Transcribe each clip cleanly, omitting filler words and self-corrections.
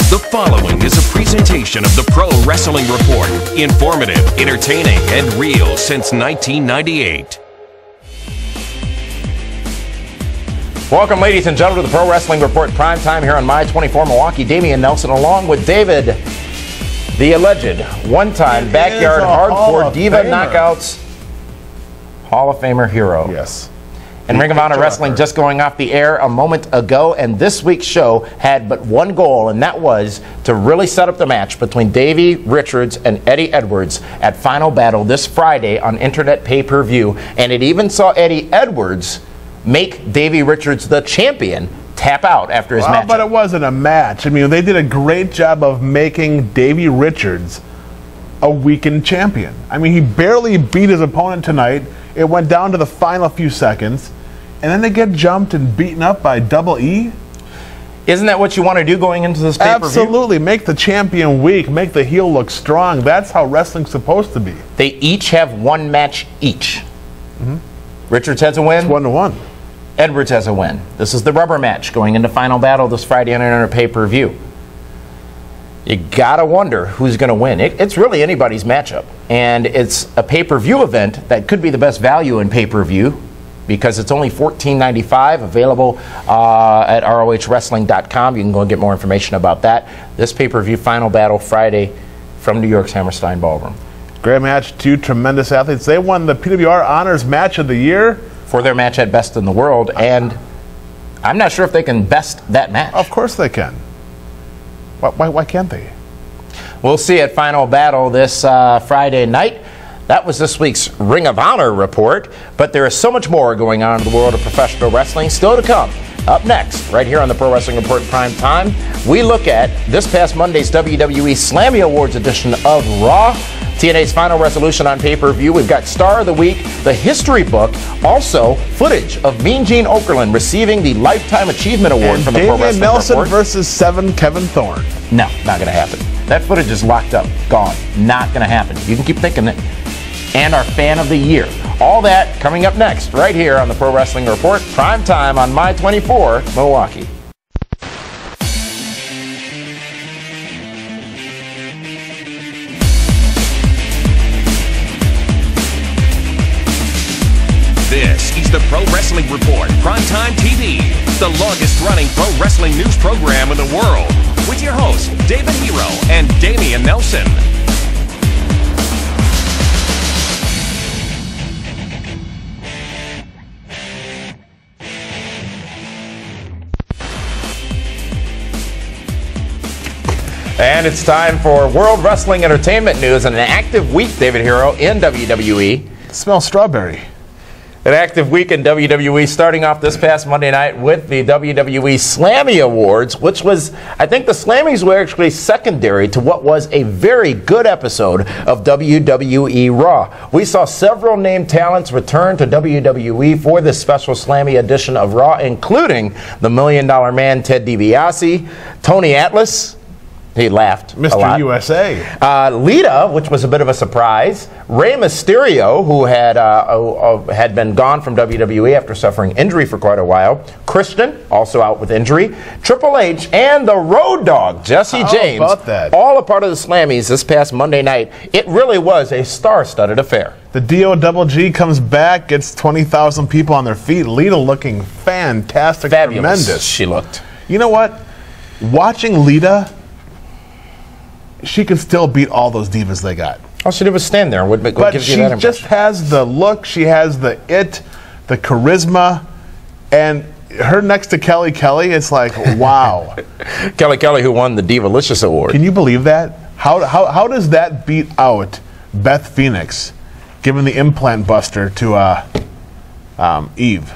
The following is a presentation of the Pro Wrestling Report. Informative, entertaining, and real since 1998. Welcome, ladies and gentlemen, to the Pro Wrestling Report Primetime here on My 24 Milwaukee. Damian Nelson along with David, the alleged one-time backyard hardcore diva knockouts Hall of Famer hero. Yes. And Ring of Honor Wrestling just going off the air a moment ago, and this week's show had but one goal, and that was to really set up the match between Davey Richards and Eddie Edwards at Final Battle this Friday on Internet Pay-Per-View. And it even saw Eddie Edwards make Davey Richards the champion tap out after his match. But it wasn't a match. I mean, they did a great job of making Davey Richards a weakened champion. I mean, he barely beat his opponent tonight. It went down to the final few seconds. And then they get jumped and beaten up by Double E? Isn't that what you want to do going into this pay-per-view? Absolutely. Make the champion weak. Make the heel look strong. That's how wrestling's supposed to be. They each have one match each. Richards has a win. It's 1-1. Edwards has a win. This is the rubber match going into Final Battle this Friday on Internet Pay-Per-View. You gotta wonder who's going to win. It's really anybody's matchup. And it's a pay-per-view event that could be the best value in pay-per-view, because it's only $14.95, available at ROHWrestling.com. You can go and get more information about that. This pay-per-view Final Battle Friday from New York's Hammerstein Ballroom. Great match, two tremendous athletes. They won the PWR Honors Match of the Year. For their match at Best in the World, and I'm not sure if they can best that match. Of course they can. Why can't they? We'll see at Final Battle this Friday night. That was this week's Ring of Honor report, but there is so much more going on in the world of professional wrestling still to come. Up next, right here on the Pro Wrestling Report Prime Time, we look at this past Monday's WWE Slammy Awards edition of Raw, TNA's final resolution on pay-per-view. We've got Star of the Week, the history book, also footage of Mean Gene Okerlund receiving the Lifetime Achievement Award and from the Pro Wrestling Nelson Report. versus 7 Kevin Thorne. No, not going to happen. That footage is locked up, gone, not going to happen. You can keep thinking it. And our Fan of the Year. All that coming up next, right here on the Pro Wrestling Report, Prime Time on My 24 Milwaukee. This is the Pro Wrestling Report Primetime TV, the longest-running pro wrestling news program in the world, with your hosts David Hero and Damian Nelson. And it's time for World Wrestling Entertainment News and an active week, David Hero, in WWE. It smells strawberry. An active week in WWE, starting off this past Monday night with the WWE Slammy Awards, which was, I think the Slammys were actually secondary to what was a very good episode of WWE Raw. We saw several named talents return to WWE for this special Slammy edition of Raw, including the $1 Million Man Ted DiBiase, Tony Atlas. He laughed a lot. Mr. USA. Lita, which was a bit of a surprise. Rey Mysterio, who had been gone from WWE after suffering injury for quite a while. Christian, also out with injury. Triple H, and the Road Dogg, Jesse James. How about that? All a part of the Slammies this past Monday night. It really was a star-studded affair. The D-O-double-G comes back, gets 20,000 people on their feet. Lita looking fantastic, Fabulous. tremendous. She looked. You know what? Watching Lita, she could still beat all those divas they got. All she did was stand there. What But gives she you that just impression? has the look, she has the the charisma, and her next to Kelly Kelly, it's like, wow. Kelly, who won the Divalicious Award. Can you believe that? How does that beat out Beth Phoenix, giving the implant buster to Eve?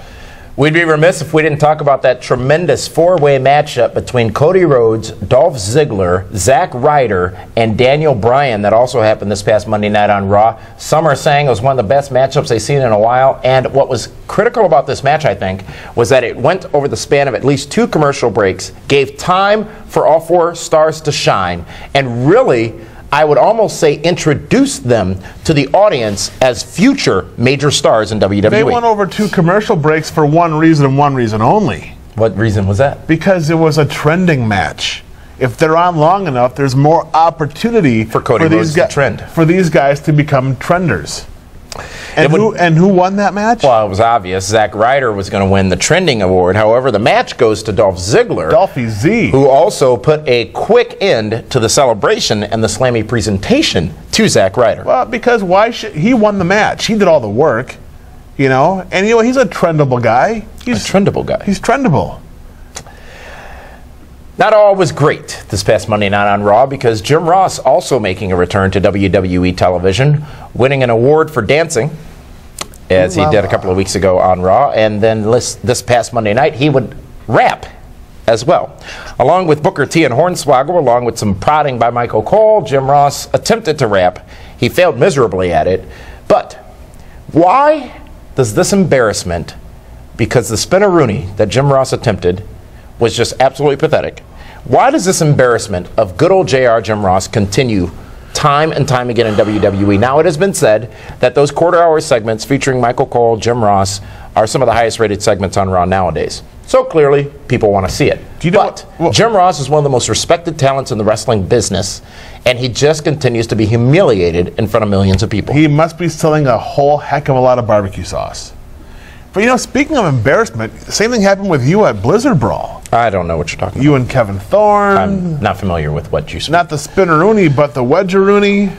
We'd be remiss if we didn't talk about that tremendous four-way matchup between Cody Rhodes, Dolph Ziggler, Zack Ryder, and Daniel Bryan that also happened this past Monday night on Raw. Some are saying it was one of the best matchups they've seen in a while, and what was critical about this match, I think, was that it went over the span of at least 2 commercial breaks, gave time for all 4 stars to shine, and really, I would almost say, introduce them to the audience as future major stars in WWE. They went over 2 commercial breaks for one reason and one reason only. What reason was that? Because it was a trending match. if they're on long enough, there's more opportunity for Cody Rhodes to trend. For these guys to become trenders. And who won that match? Well, it was obvious. Zack Ryder was going to win the trending award. However, the match goes to Dolph Ziggler. Dolphy Z. Who also put a quick end to the celebration and the slammy presentation to Zack Ryder. Well, because why should he won the match? He did all the work, you know. And you know he's a trendable guy. He's a trendable guy. He's trendable. Not all was great this past Monday night on Raw because Jim Ross also making a return to WWE television, winning an award for dancing, as he did a couple of weeks ago on Raw, and then this past Monday night he would rap as well. Along with Booker T and Hornswoggle, along with some prodding by Michael Cole, Jim Ross attempted to rap. He failed miserably at it. But why does this embarrassment, because the spin-a-rooney that Jim Ross attempted was just absolutely pathetic, why does this embarrassment of good old JR Jim Ross continue time and time again in WWE? Now, it has been said that those quarter-hour segments featuring Michael Cole, Jim Ross, are some of the highest-rated segments on Raw nowadays. So clearly, people want to see it. Jim Ross is one of the most respected talents in the wrestling business, and he just continues to be humiliated in front of millions of people. He must be selling a whole heck of a lot of barbecue sauce. But, you know, speaking of embarrassment, the same thing happened with you at Blizzard Brawl. I don't know what you're talking about. You and Kevin Thorne. I'm not familiar with what you said. Not the spin-a-rooney, but the wedge-a-rooney.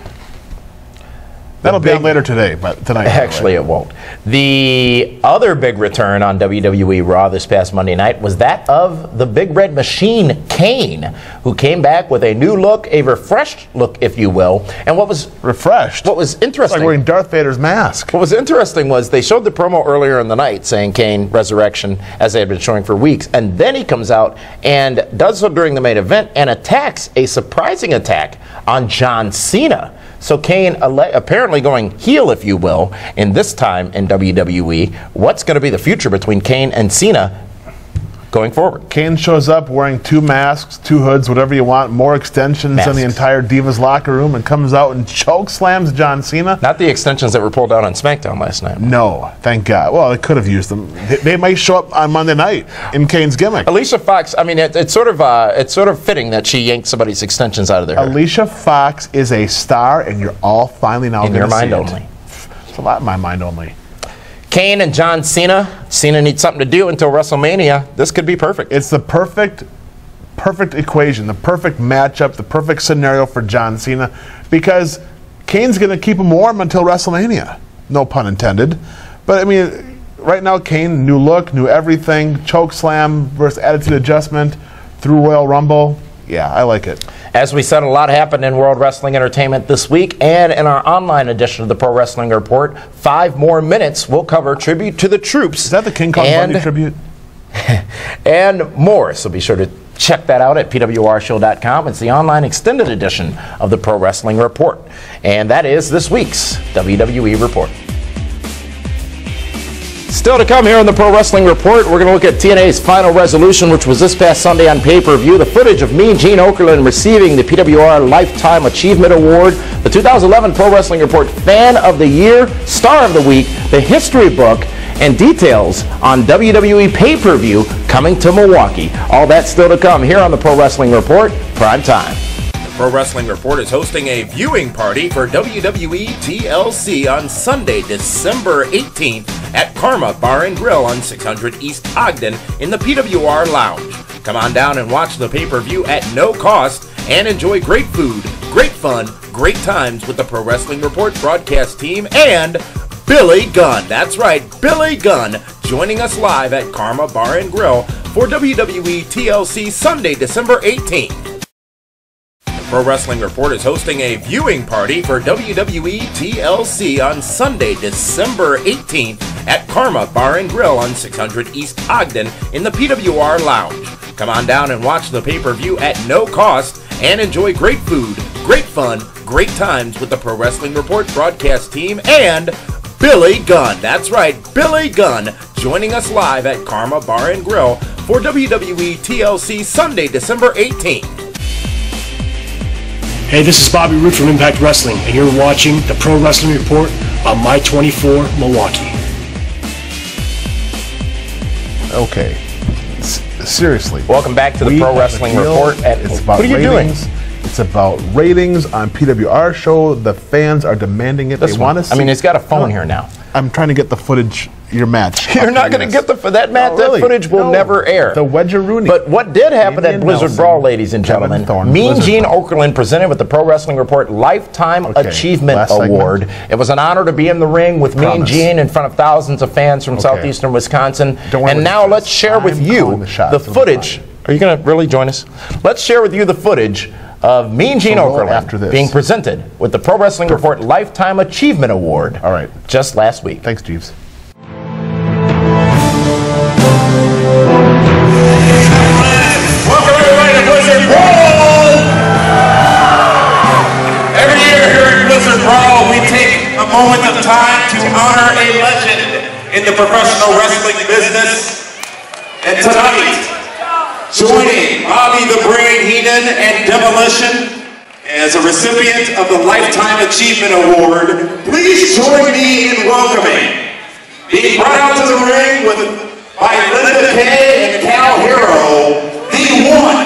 That'll be on later today, but tonight. Actually, it won't. The other big return on WWE Raw this past Monday night was that of the Big Red Machine, Kane, who came back with a new look, a refreshed look, if you will. And what was refreshed? What was interesting? It's like wearing Darth Vader's mask. What was interesting was they showed the promo earlier in the night saying Kane Resurrection, as they had been showing for weeks, and then he comes out and does so during the main event and attacks a surprising attack on John Cena. So Kane apparently going heel, if you will, in this time in WWE. What's going to be the future between Kane and Cena going forward? Kane shows up wearing 2 masks, 2 hoods, whatever you want, more extensions than the entire Divas locker room, and comes out and choke slams John Cena. Not the extensions that were pulled out on SmackDown last night. No, thank God. Well, they could have used them. They might show up on Monday night in Kane's gimmick. Alicia Fox, I mean, it's sort of fitting that she yanked somebody's extensions out of their hair. Alicia Fox is a star, and you're all finally now going to see it. In your mind only. It's a lot in my mind only. Kane and John Cena. Cena needs something to do until WrestleMania. This could be perfect. It's the perfect equation, the perfect matchup, the perfect scenario for John Cena, because Kane's going to keep him warm until WrestleMania. No pun intended. But, I mean, right now, Kane, new look, new everything, choke slam versus attitude adjustment through Royal Rumble. Yeah, I like it. As we said, a lot happened in World Wrestling Entertainment this week, and in our online edition of the Pro Wrestling Report, 5 more minutes will cover Tribute to the Troops. Is that the King Kong Bundy tribute? And more, so be sure to check that out at PWRshow.com. It's the online extended edition of the Pro Wrestling Report, and that is this week's WWE Report. Still to come here on the Pro Wrestling Report, we're going to look at TNA's Final Resolution, which was this past Sunday on pay-per-view. The footage of Mean Gene Okerlund receiving the PWR Lifetime Achievement Award, the 2011 Pro Wrestling Report Fan of the Year, Star of the Week, the history book, and details on WWE pay-per-view coming to Milwaukee. All that still to come here on the Pro Wrestling Report, Prime Time. Pro Wrestling Report is hosting a viewing party for WWE TLC on Sunday, December 18th at Karma Bar and Grill on 600 East Ogden in the PWR Lounge. Come on down and watch the pay-per-view at no cost and enjoy great food, great fun, great times with the Pro Wrestling Report broadcast team and Billy Gunn. That's right, Billy Gunn joining us live at Karma Bar and Grill for WWE TLC Sunday, December 18th. Pro Wrestling Report is hosting a viewing party for WWE TLC on Sunday, December 18th at Karma Bar and Grill on 600 East Ogden in the PWR Lounge. Come on down and watch the pay-per-view at no cost and enjoy great food, great fun, great times with the Pro Wrestling Report broadcast team and Billy Gunn. That's right, Billy Gunn joining us live at Karma Bar and Grill for WWE TLC Sunday, December 18th. Hey, this is Bobby Roode from Impact Wrestling, and you're watching the Pro Wrestling Report on My24 Milwaukee. Okay. seriously. Welcome back to the Pro Wrestling Report. It's about what are you ratings. doing? It's about ratings on PWR show. The fans are demanding it. They want to see. I mean, he's got a phone here now. I'm trying to get the footage. Your match. You're not going to get that match. That footage will never air. The Wedgeroonie. But what did happen at Blizzard Nelson, Brawl, ladies and gentlemen? Mean Gene Okerlund presented with the Pro Wrestling Report Lifetime Achievement Award. It was an honor to be in the ring with Mean Gene in front of thousands of fans from southeastern Wisconsin. And now let's share with you the footage. Are you going to really join us? Let's share with you the footage of Mean Gene Okerlund being presented with the Pro Wrestling Report Lifetime Achievement Award. All right. Just last week. Thanks, Jeeves. Welcome everybody to Blizzard Brawl! Every year here at Blizzard Brawl, we take a moment of time to honor a legend in the professional wrestling business. And tonight, joining Bobby the Brain Heenan and Demolition as a recipient of the Lifetime Achievement Award, please join me in welcoming, being brought out to the ring by Linda Kay and Cal Hero, the one,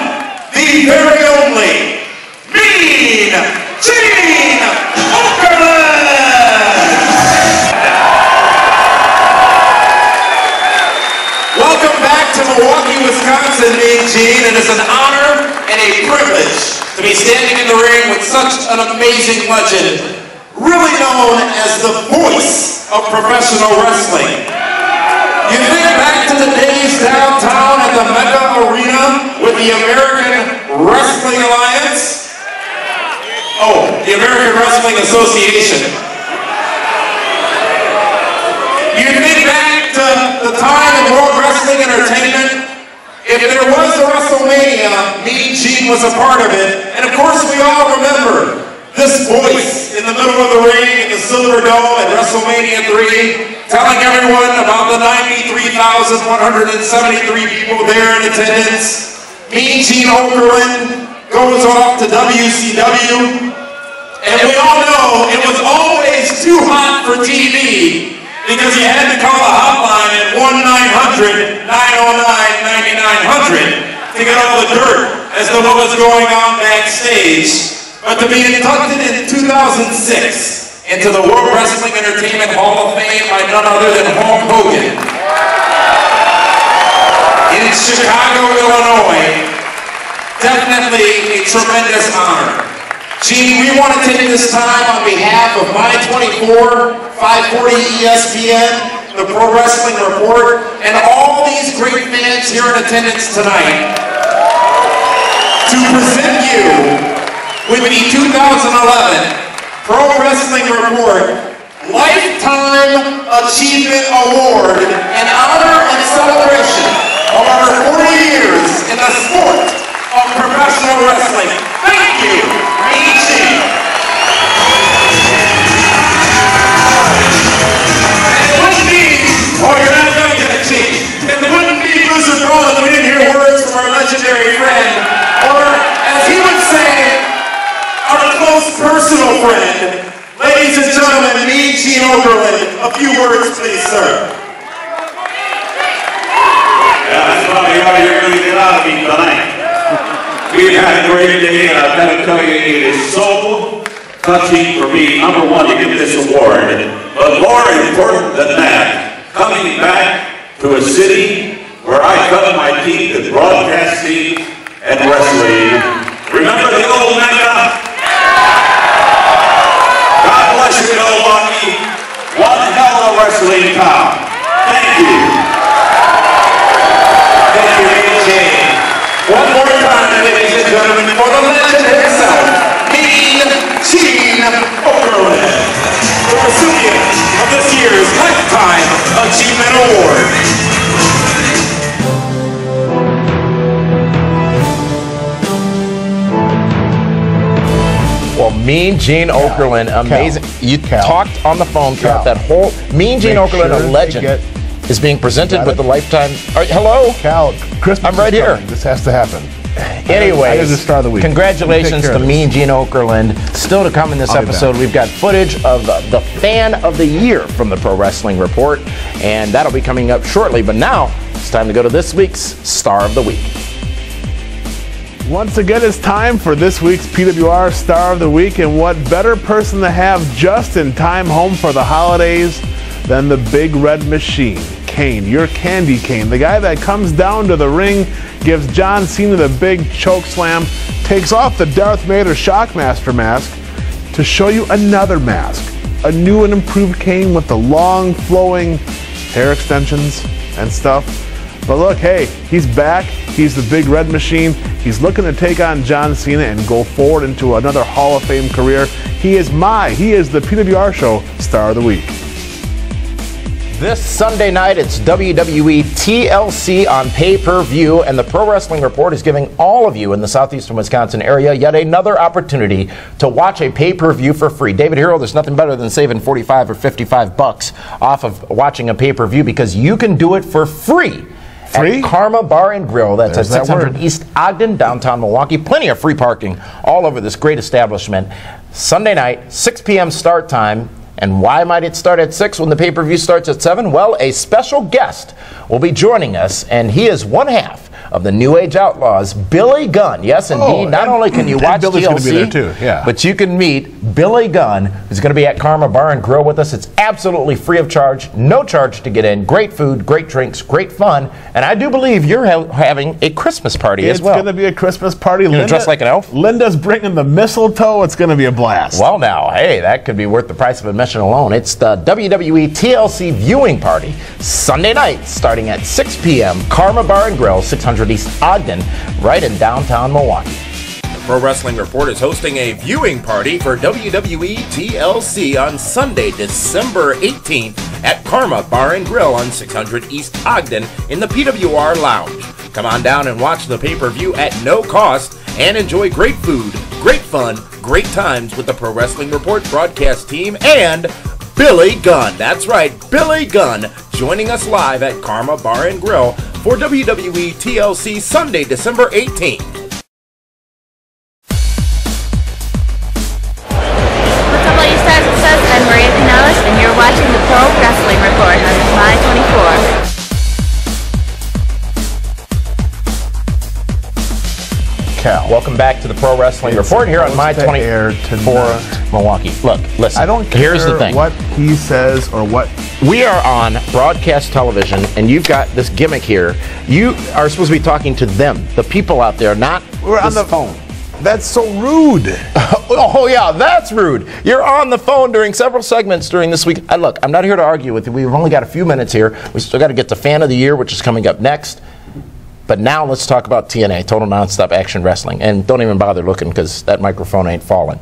the very only, Mean Gene Okerlund! Welcome back to Milwaukee, Wisconsin, Mean Gene. It is an honor and a privilege to be standing in the ring with such an amazing legend, really known as the voice of professional wrestling. You think back to the days downtown at the Mecca Arena with the American Wrestling Alliance? Oh, the American Wrestling Association. You think back to the time in World Wrestling Entertainment? If there was a WrestleMania, Mean Gene was a part of it. And of course we all remember this voice in the middle of the ring in the Silver Dome at WrestleMania 3, telling everyone about the 93,173 people there in attendance. Mean Gene Okerlund goes off to WCW. And we all know it was always too hot for TV because you had to call a hotline at 1-900-909-9900 to get all the dirt as to what was going on backstage. But to be inducted in 2006 into the World Wrestling Entertainment Hall of Fame by none other than Hulk Hogan in Chicago, Illinois, definitely a tremendous honor. Gene, we want to take this time on behalf of My24, 540 ESPN, the Pro Wrestling Report, and all these great fans here in attendance tonight to present you with the 2011 Pro Wrestling Report Lifetime Achievement Award in honor and celebration of our 40 years in the sport of professional wrestling. Thank you, Mean Gene. And it wouldn't be, oh, you're not done yet, Gene. It wouldn't be Blizzard Brawl if we didn't hear words from our legendary friend, or as he would say, our close personal friend, ladies and gentlemen, Mean Gene Okerlund. A few words, please, sir. Yeah, that's probably all you're going to get out of me tonight. We've had a great day, and I've got to tell you, it is so touching for me, number one, to get this award. But more important than that, coming back to a city where I cut my teeth at broadcasting and wrestling. Remember the old Mecca? God bless you, Milwaukee. One hell of a wrestling town. Thank you. Thank you, Mean Gene. One more time, ladies and gentlemen, for the legend himself, Mean Gene Okerlund, the recipient of this year's Lifetime Achievement Award. Well, Mean Gene Okerlund, amazing. You talked on the phone, Cal. That whole Mean Gene Okerlund, a legend, is being presented with the Lifetime. Hello, Cal. Christmas. I'm right here. This has to happen. Anyways, I is the star of the week. Congratulations to Mean Gene Okerlund. Still to come in this episode, we've got footage of the Fan of the Year from the Pro Wrestling Report, and that'll be coming up shortly. But now, it's time to go to this week's Star of the Week. Once again, it's time for this week's PWR Star of the Week, and what better person to have just in time home for the holidays than the Big Red Machine, Kane, your candy cane, the guy that comes down to the ring, gives John Cena the big choke slam, takes off the Darth Vader Shockmaster mask to show you another mask, a new and improved Kane with the long flowing hair extensions and stuff. But look, hey, he's back. He's the Big Red Machine. He's looking to take on John Cena and go forward into another Hall of Fame career. He is the PWR Show Star of the Week. This Sunday night, it's WWE TLC on pay-per-view, and the Pro Wrestling Report is giving all of you in the southeastern Wisconsin area yet another opportunity to watch a pay-per-view for free. David Hero, there's nothing better than saving 45 or 55 bucks off of watching a pay-per-view because you can do it for free. At Karma Bar and Grill. That's at 600 East Ogden, downtown Milwaukee. Plenty of free parking all over this great establishment. Sunday night, 6 p.m. start time. And why might it start at 6 when the pay-per-view starts at 7? Well, a special guest will be joining us, and he is one half of the New Age Outlaws, Billy Gunn. Yes, indeed. Not only can you watch TLC, but you can meet Billy Gunn, who's going to be at Karma Bar and Grill with us. It's absolutely free of charge, no charge to get in. Great food, great drinks, great fun. And I do believe you're having a Christmas party as well. It's going to be a Christmas party. You're dressed like an elf? Linda's bringing the mistletoe. It's going to be a blast. Well, now, hey, that could be worth the price of admission alone. It's the WWE TLC viewing party Sunday night starting at 6 p.m. Karma Bar and Grill, 600 East Ogden, right in downtown Milwaukee. The Pro Wrestling Report is hosting a viewing party for WWE TLC on Sunday, December 18th at Karma Bar and Grill on 600 East Ogden in the PWR Lounge. Come on down and watch the pay-per-view at no cost and enjoy great food, great fun, great times with the Pro Wrestling Report broadcast team and Billy Gunn. That's right, Billy Gunn joining us live at Karma Bar and Grill for WWE TLC Sunday, December 18th. What's up, all you stars and studs? I'm Maria Canellis, and you're watching the Pro Wrestling Report on My 24. Cal, welcome back to the Pro Wrestling Report here on My 24 Milwaukee. Look, listen. I don't care here's the thing. What he says or what. We are on broadcast television, and you've got this gimmick here. You are supposed to be talking to them, the people out there, not We're on the phone. That's so rude. Oh, yeah, that's rude. You're on the phone during several segments during this week. Look, I'm not here to argue with you. We've only got a few minutes here. We still got to get to Fan of the Year, which is coming up next. But now let's talk about TNA, Total Nonstop Action Wrestling. And don't even bother looking because that microphone ain't falling.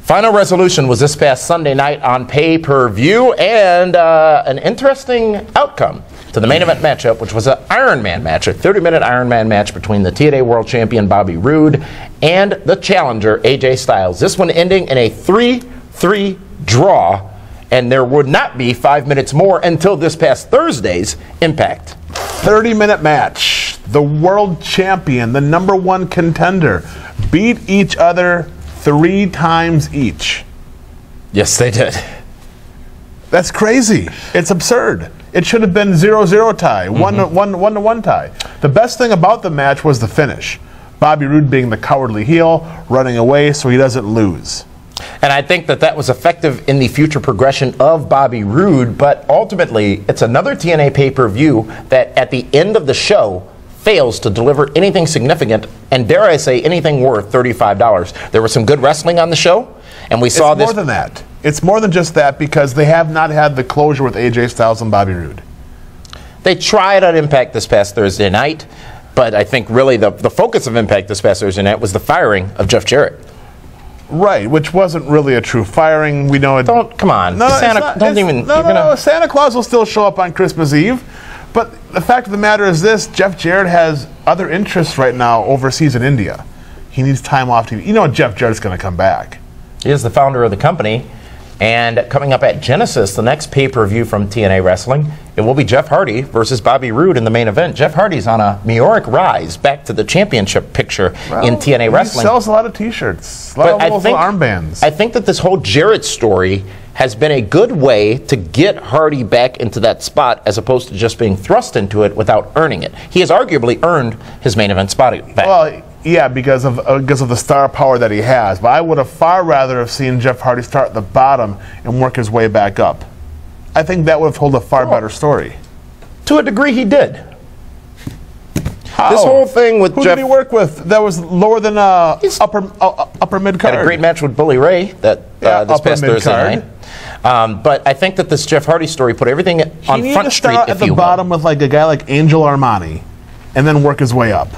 Final resolution was this past Sunday night on pay-per-view, and an interesting outcome to the main event matchup, which was an Iron Man match, a 30-minute Iron Man match between the TNA World Champion Bobby Roode and the challenger AJ Styles. This one ending in a 3-3 draw, and there would not be 5 minutes more until this past Thursday's Impact. 30-minute match. The world champion, the #1 contender, beat each other 3 times each. Yes, they did. That's crazy. It's absurd. It should have been 0-0 tie, 1-1 tie. The best thing about the match was the finish. Bobby Roode being the cowardly heel, running away so he doesn't lose. And I think that was effective in the future progression of Bobby Roode, but ultimately it's another TNA pay-per-view that at the end of the show fails to deliver anything significant, and dare I say anything worth $35. There was some good wrestling on the show, and we saw this. It's more than that. It's more than just that because they have not had the closure with AJ Styles and Bobby Roode. They tried on Impact this past Thursday night, but I think really the focus of Impact this past Thursday night was the firing of Jeff Jarrett. Right, which wasn't really a true firing. We know it. Come on. No, Santa Claus will still show up on Christmas Eve. But the fact of the matter is this: Jeff Jarrett has other interests right now overseas in India. He needs time off. You know Jeff Jarrett's going to come back. He is the founder of the company, And coming up at Genesis, the next pay-per-view from TNA Wrestling, it will be Jeff Hardy versus Bobby Roode in the main event. Jeff Hardy's on a meteoric rise back to the championship picture in TNA Wrestling. He sells a lot of T-shirts, a lot of little armbands. I think that this whole Jarrett story has been a good way to get Hardy back into that spot as opposed to just being thrust into it without earning it. He has arguably earned his main event spot back. Well, yeah, because of the star power that he has. But I would have far rather have seen Jeff Hardy start at the bottom and work his way back up. I think that would have told a far better story. To a degree, he did. How? This whole thing with Who Jeff... did he work with that was lower than upper mid-card? Had a great match with Bully Ray that this past Thursday night. But I think that this Jeff Hardy story put everything on Front Street, at the bottom with like a guy like Angel Armani and then work his way up.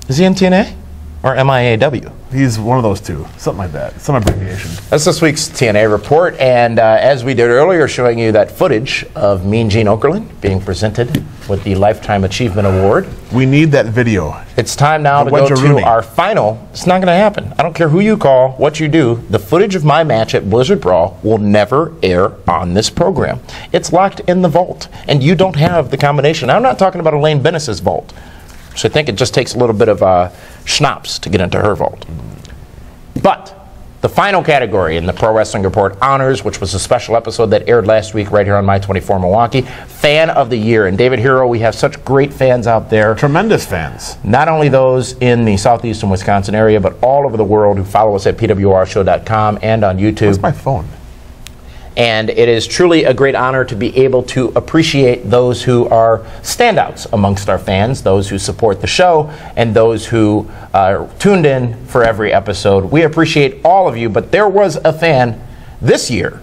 Is he in TNA or MIAW? He's one of those two, something like that, some abbreviation. That's this week's TNA report, and as we did earlier, showing you that footage of Mean Gene Okerlund being presented with the Lifetime Achievement Award. We need that video. It's time now to go to our final. It's not going to happen. I don't care who you call, what you do. The footage of my match at Blizzard Brawl will never air on this program. It's locked in the vault, and you don't have the combination. I'm not talking about Elaine Bennis's vault. So I think it just takes a little bit of schnapps to get into her vault. But the final category in the Pro Wrestling Report Honors, which was a special episode that aired last week right here on My24 Milwaukee, Fan of the Year. And David Hero, we have such great fans out there. Tremendous fans. Not only those in the southeastern Wisconsin area, but all over the world who follow us at PWRshow.com and on YouTube. Where's my phone? And it is truly a great honor to be able to appreciate those who are standouts amongst our fans, those who support the show, and those who are tuned in for every episode. We appreciate all of you, but there was a fan this year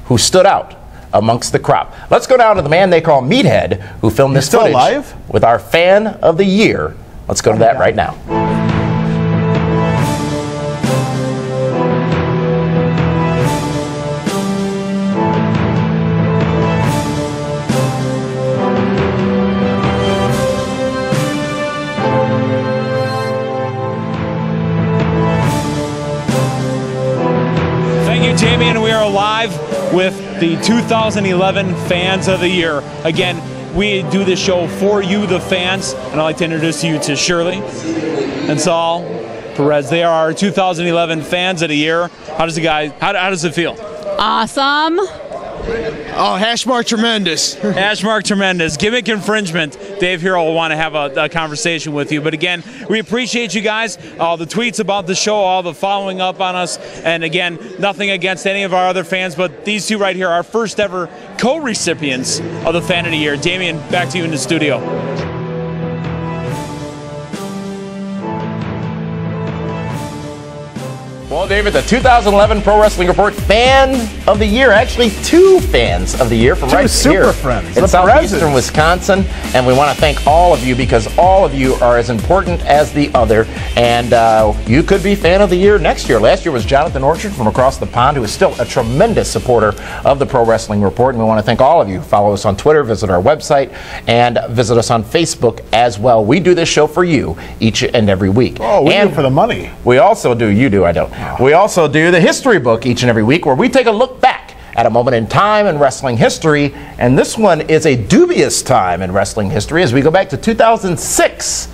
who stood out amongst the crop. Let's go down to the man they call Meathead, who filmed this footage alive? with our Fan of the Year. Let's go to that right now. Damien, we are live with the 2011 Fans of the Year. Again, we do this show for you, the fans, and I'd like to introduce you to Shirley and Saul Perez. They are our 2011 Fans of the Year. How does it feel? Awesome. Oh, hash mark tremendous. Hash mark tremendous. Gimmick infringement. Dave Hero will want to have a conversation with you. But again, we appreciate you guys, all the tweets about the show, all the following up on us. And again, nothing against any of our other fans, but these two right here are first ever co-recipients of the Fan of the Year. Damien, back to you in the studio. Well, David, the 2011 Pro Wrestling Report Fan of the Year, actually two Fans of the Year from right here in southeastern Wisconsin. And we want to thank all of you because all of you are as important as the other. And you could be Fan of the Year next year. Last year was Jonathan Orchard from across the pond, who is still a tremendous supporter of the Pro Wrestling Report. And we want to thank all of you. Follow us on Twitter, visit our website, and visit us on Facebook as well. We do this show for you each and every week. Oh, we do it for the money. We also do, you do, I don't. We also do the history book each and every week where we take a look back at a moment in time in wrestling history. And this one is a dubious time in wrestling history as we go back to 2006,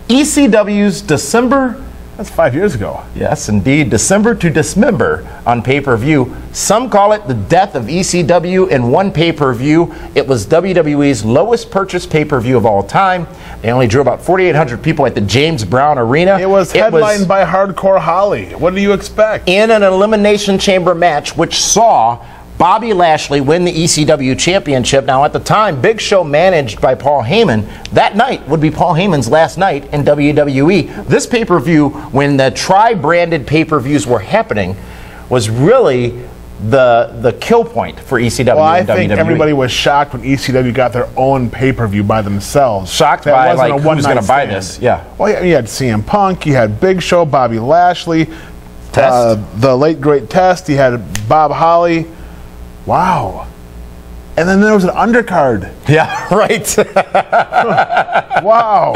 ECW's December. That's 5 years ago. Yes, indeed. December to dismember on pay-per-view. Some call it the death of ECW in one pay-per-view. It was WWE's lowest purchased pay-per-view of all time. They only drew about 4,800 people at the James Brown Arena. It was headlined by Hardcore Holly. What do you expect? In an Elimination Chamber match, which saw Bobby Lashley win the ECW championship. Now, at the time, Big Show managed by Paul Heyman, that night would be Paul Heyman's last night in WWE. This pay-per-view, when the tri-branded pay-per-views were happening, was really the kill point for ECW well, and WWE. I think everybody was shocked when ECW got their own pay-per-view by themselves. Shocked that by, wasn't like, a one who's going to buy this? Yeah. Well, you had CM Punk, you had Big Show, Bobby Lashley, the late great Test, you had Bob Holly. Wow. And then there was an undercard. Yeah, right. Wow.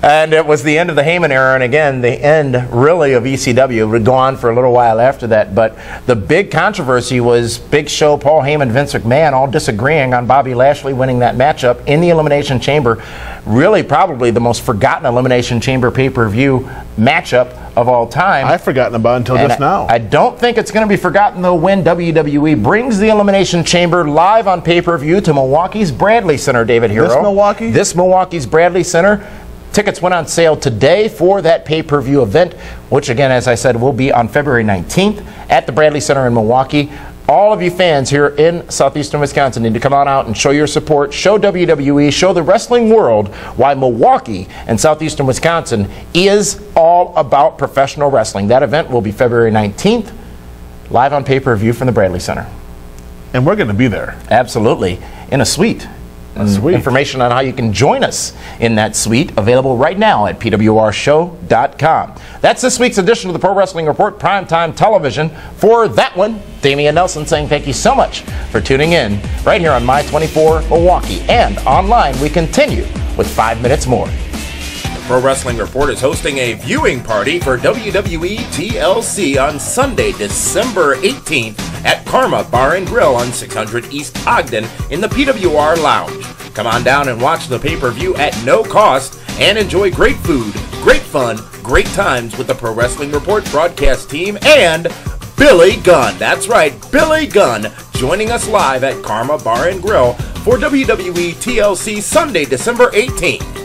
And it was the end of the Heyman era, and again, the end really of ECW. It would go on for a little while after that, but the big controversy was Big Show, Paul Heyman, Vince McMahon all disagreeing on Bobby Lashley winning that matchup in the Elimination Chamber. Really probably the most forgotten Elimination Chamber pay-per-view matchup of all time. I've forgotten about it until just now. I don't think it's going to be forgotten, though, when WWE brings the Elimination Chamber live on pay-per-view to Milwaukee's Bradley Center, David Hero. This Milwaukee? This Milwaukee's Bradley Center. Tickets went on sale today for that pay-per-view event, which, again, as I said, will be on February 19th at the Bradley Center in Milwaukee. All of you fans here in southeastern Wisconsin need to come on out and show your support, show WWE, show the wrestling world why Milwaukee and southeastern Wisconsin is all about professional wrestling. That event will be February 19th, live on pay-per-view from the Bradley Center. And we're going to be there. Absolutely. In a suite. Information on how you can join us in that suite available right now at pwrshow.com. That's this week's edition of the Pro Wrestling Report Primetime Television. For that one, Damian Nelson saying thank you so much for tuning in right here on My 24 Milwaukee. And online, we continue with 5 minutes more. Pro Wrestling Report is hosting a viewing party for WWE TLC on Sunday, December 18th at Karma Bar and Grill on 600 East Ogden in the PWR Lounge. Come on down and watch the pay-per-view at no cost and enjoy great food, great fun, great times with the Pro Wrestling Report broadcast team and Billy Gunn. That's right, Billy Gunn joining us live at Karma Bar and Grill for WWE TLC Sunday, December 18th.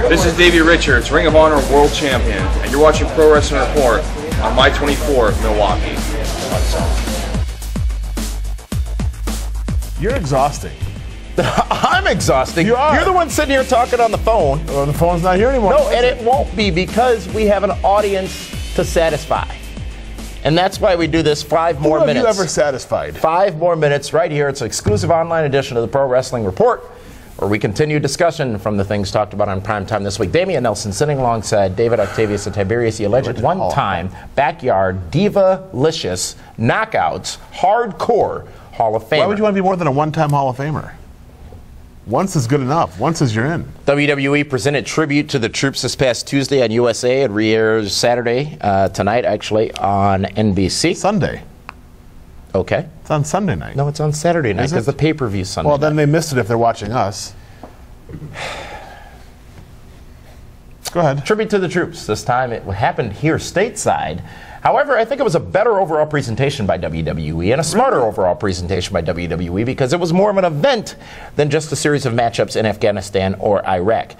This is Davey Richards, Ring of Honor World Champion, and you're watching Pro Wrestling Report on My 24 Milwaukee. You're exhausting. I'm exhausting. You are. You're the one sitting here talking on the phone. Well, the phone's not here anymore. No, and it won't be because we have an audience to satisfy. And that's why we do this 5 more minutes. Who have you ever satisfied? 5 more minutes right here. It's an exclusive online edition of the Pro Wrestling Report, where we continue discussion from the things talked about on Primetime this week. Damian Nelson sitting alongside David Octavius and Tiberius, the alleged one-time backyard diva-licious knockouts hardcore Hall of Famer. Why would you want to be more than a one-time Hall of Famer? Once is good enough. Once is you're in. WWE presented tribute to the troops this past Tuesday on USA. It re-airs Saturday, tonight actually, on NBC. Sunday. Okay. It's on Sunday night. No, it's on Saturday night because the pay-per-view Sunday Well, then night. they missed it if they're watching us. Go ahead. Tribute to the troops. This time it happened here stateside. However, I think it was a better overall presentation by WWE and a smarter overall presentation by WWE because it was more of an event than just a series of matchups in Afghanistan or Iraq.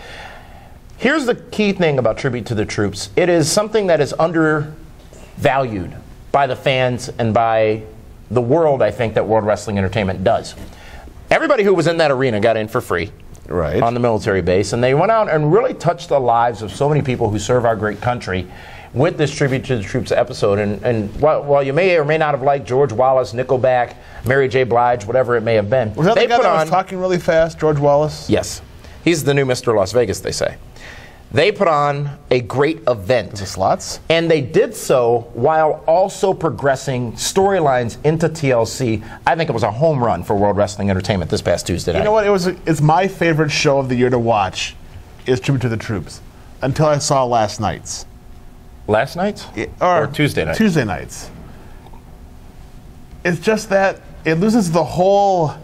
Here's the key thing about Tribute to the Troops. It is something that is undervalued by the fans and by the world, I think, that World Wrestling Entertainment does. Everybody who was in that arena got in for free. Right. On the military base, and they went out and really touched the lives of so many people who serve our great country with this Tribute to the Troops episode. And while you may or may not have liked George Wallace, Nickelback, Mary J. Blige, whatever it may have been. Was that the guy that was talking really fast, George Wallace? Yes. He's the new Mr. Las Vegas, they say. They put on a great event. The slots? And they did so while also progressing storylines into TLC. I think it was a home run for World Wrestling Entertainment this past Tuesday night. You know what? It's my favorite show of the year to watch is Tribute to the Troops until I saw last night's. Last night's? Or Tuesday night? Tuesday nights. It's just that it loses the whole...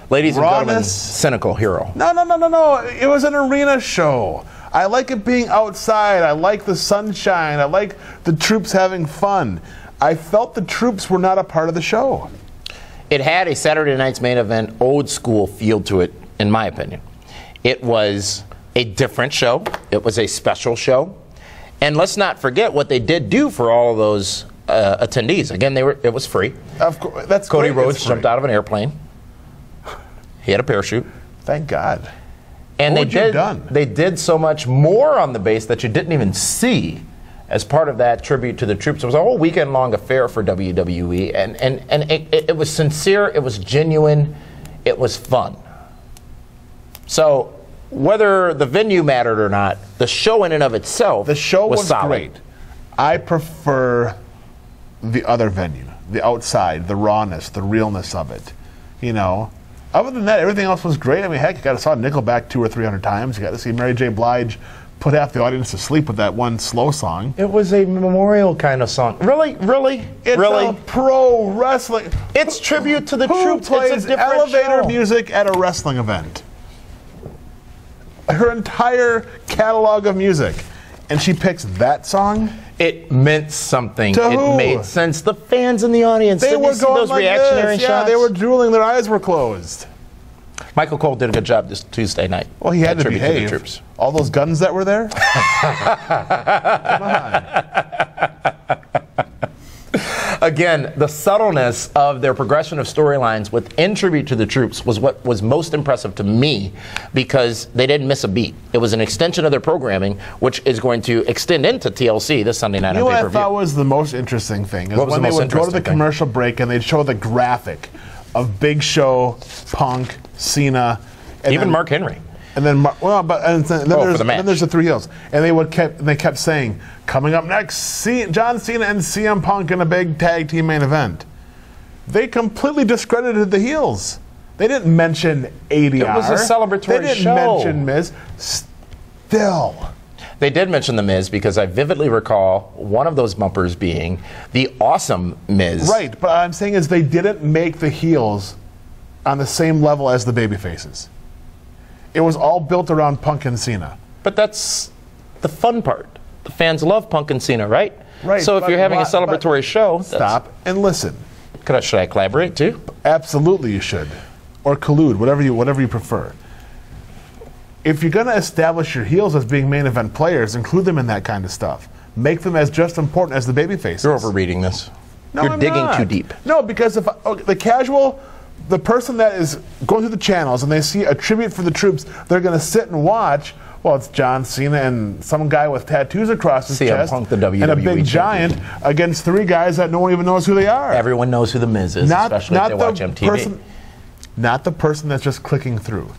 Ladies and gentlemen, rawness. cynical hero. No. It was an arena show. I like it being outside. I like the sunshine. I like the troops having fun. I felt the troops were not a part of the show. It had a Saturday night's main event old school feel to it, in my opinion. It was a different show. It was a special show. And let's not forget what they did do for all of those attendees. Again, it was free. Of course, that's Cody great. Rhodes jumped out of an airplane. He had a parachute. Thank God. And What would you have done? They did so much more on the base that you didn't even see as part of that tribute to the troops. It was a whole weekend-long affair for WWE, and it was sincere, it was genuine, it was fun. So whether the venue mattered or not, the show in and of itself was solid. Great. I prefer the other venue, the outside, the rawness, the realness of it. You know, other than that, everything else was great. I mean, heck, you got to saw Nickelback 200 or 300 times. You got to see Mary J. Blige put half the audience to sleep with that one slow song. It was a memorial kind of song. Really? It's a pro wrestling. It's tribute to the troops. Plays it's a different elevator show. music at a wrestling event. Her entire catalog of music, and she picks that song. It meant something. To who? It made sense. The fans in the audience. They were see going those like reactionary this. Yeah, shots? they were drooling. Their eyes were closed. Michael Cole did a good job this Tuesday night. Well, he had to tribute behave. To the troops. All those guns that were there. Come on. Again, the subtleness of their progression of storylines within tribute to the troops was what was most impressive to me, because they didn't miss a beat. It was an extension of their programming, which is going to extend into TLC this Sunday night on pay-per-view. You know what I thought was the most interesting thing? Is What was when the they most would go to the interesting thing? commercial break and they'd show the graphic of Big Show, Punk, Cena, and Even then, Mark Henry. And then, then there's the three heels, and they kept saying, coming up next, John Cena and CM Punk in a big tag team main event. They completely discredited the heels. They didn't mention ADR. It was a celebratory show. They didn't mention Miz. Still. They did mention The Miz, because I vividly recall one of those bumpers being the awesome Miz. Right, but what I'm saying is they didn't make the heels on the same level as the babyfaces. It was all built around Punk and Cena. But that's the fun part. The fans love Punk and Cena, right? Right. So if you're having a celebratory show, stop and listen. Should I collaborate too? Absolutely, you should, or collude, whatever you prefer. If you're going to establish your heels as being main event players, include them in that kind of stuff. Make them as just important as the babyfaces. You're overreading this. No, you're I'm digging not. too deep. No, because if the person that is going through the channels and they see a tribute for the troops, they're going to sit and watch. Well, it's John Cena and some guy with tattoos across his chest Punk, the WWE and a big giant against three guys that no one even knows who they are. Everyone knows who The Miz is, especially if they watch MTV. Not the person that's just clicking through.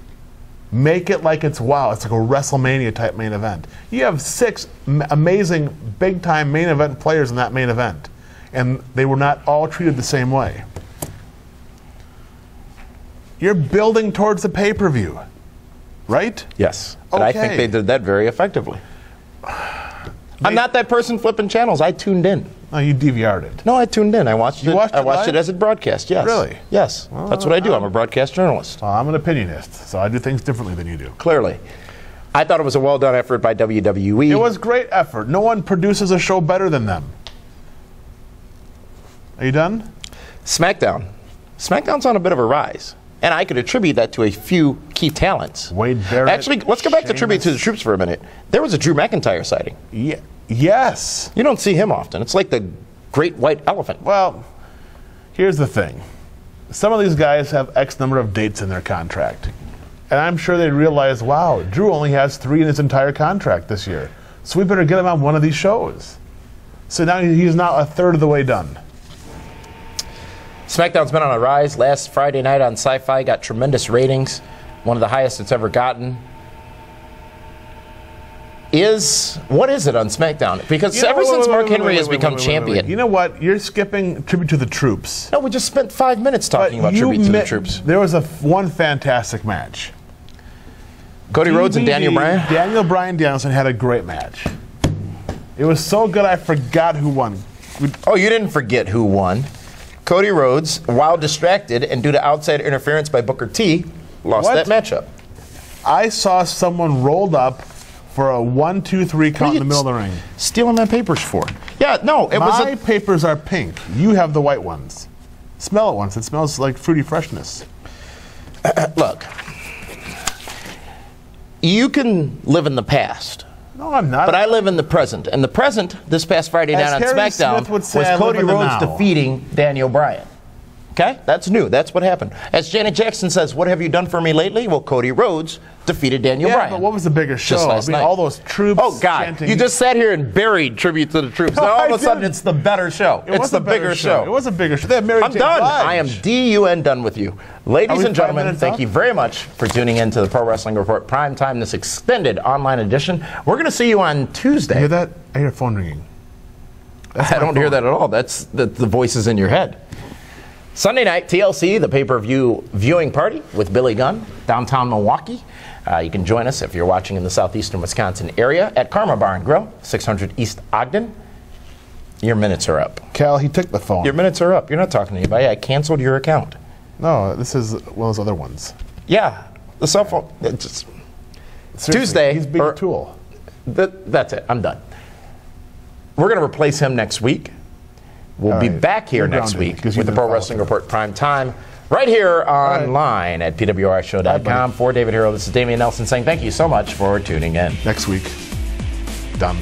Make it like it's wow. It's like a WrestleMania type main event. You have 6 amazing big time main event players in that main event, and they were not all treated the same way. You're building towards the pay-per-view, right? Yes. And I think they did that very effectively. I'm not that person flipping channels. I tuned in. No, you DVR'd it. No, I tuned in. I watched it. I watched it as it broadcast. Yes. Really? Yes. Well, that's what I do. I'm a broadcast journalist. Well, I'm an opinionist, so I do things differently than you do. Clearly. I thought it was a well-done effort by WWE. It was great effort. No one produces a show better than them. Are you done? SmackDown. SmackDown's on a bit of a rise. And I could attribute that to a few key talents. Wade Barrett. Actually, let's go back to tribute to the troops for a minute. There was a Drew McIntyre sighting. Yeah. Yes. You don't see him often. It's like the great white elephant. Well, here's the thing. Some of these guys have X number of dates in their contract. And I'm sure they realize, wow, Drew only has 3 in his entire contract this year. So we better get him on one of these shows. So now he's not a third of the way done. SmackDown's been on a rise. Last Friday night on Sci-Fi got tremendous ratings. One of the highest it's ever gotten. What is it on SmackDown? Because ever since Mark Henry has become champion. You know what? You're skipping tribute to the troops. No, we just spent 5 minutes talking about tribute to the troops. There was one fantastic match. Cody Rhodes and Daniel Bryan? Daniel Bryan Danielson had a great match. It was so good I forgot who won. Oh, you didn't forget who won. Cody Rhodes, while distracted and due to outside interference by Booker T, lost that matchup. I saw someone rolled up for a 1, 2, 3 count in the middle of the ring. Stealing my papers for? Yeah, no, my papers are pink. You have the white ones. Smell it once. It smells like fruity freshness. Look, you can live in the past. No, I'm not. But I live in the present. And the present, this past Friday night on SmackDown, was Cody Rhodes defeating Daniel Bryan. Okay? That's new. That's what happened. As Janet Jackson says, what have you done for me lately? Well, Cody Rhodes defeated Daniel Bryan. But what was the bigger show? Just last night. All those troops. Oh, God. chanting. You just sat here and buried tribute to the troops. Now, all of a sudden, it's the better show. It's the bigger show. It was a bigger show. They had Mary I'm J. done. Blige. I am DUN done with you. Ladies and gentlemen, thank you very much for tuning in to the Pro Wrestling Report Prime Time, this extended online edition. We're going to see you on Tuesday. You hear that? I hear a phone ringing. I don't hear that at all. That's the voices in your head. Sunday night, TLC, the pay-per-view viewing party with Billy Gunn, downtown Milwaukee. You can join us if you're watching in the southeastern Wisconsin area at Karma Bar and Grill, 600 East Ogden. Your minutes are up. Cal, he took the phone. Your minutes are up. You're not talking to anybody. I canceled your account. No, this is one of those other ones. Yeah, the cell phone. Tuesday. He's being a tool. That's it. I'm done. We're going to replace him next week. We'll be back here next week with the Pro Wrestling Report Prime Time, right here online at PWRshow.com. For David Hero, this is Damian Nelson saying thank you so much for tuning in. Next week. Done.